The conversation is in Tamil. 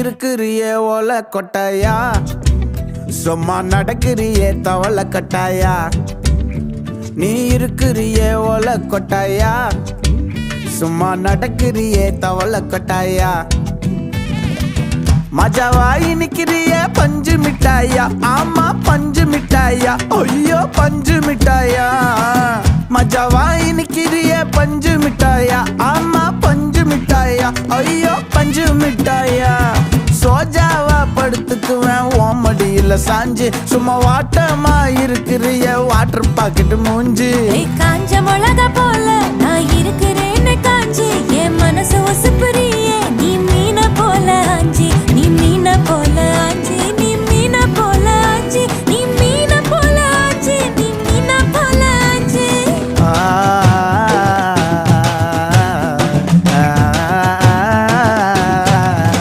இருக்கிறியே ஓல கொட்டாயா, சும்மா நடக்கிறியே தவள கட்டாயா. நீ இருக்கிறியே ஓல கொட்டாயா, சும்மா நடக்கிறியே தவள கொட்டாயா. மஜாவாய் நிக்கிறியே பஞ்சு மிட்டாயா, ஆமா பஞ்சு மிட்டாயா, ஐயோ பஞ்சு மிட்டாயா. மஜாவாய் நிக்கிறியே பஞ்சு மிட்டாயா, ஆமா பஞ்சு மிட்டாயா, ஐயோ பஞ்சு மிட்டாயா. சோஜாவா படுத்துக்குவேன் ஓமடியில சாஞ்சு, சும்மா வாட்டமா இருக்கிறிய வாட்டர் பாக்கெட் மூஞ்சி. காஞ்ச மிளகா போல நான் இருக்கிறேன்னு காஞ்சி, என் மனசு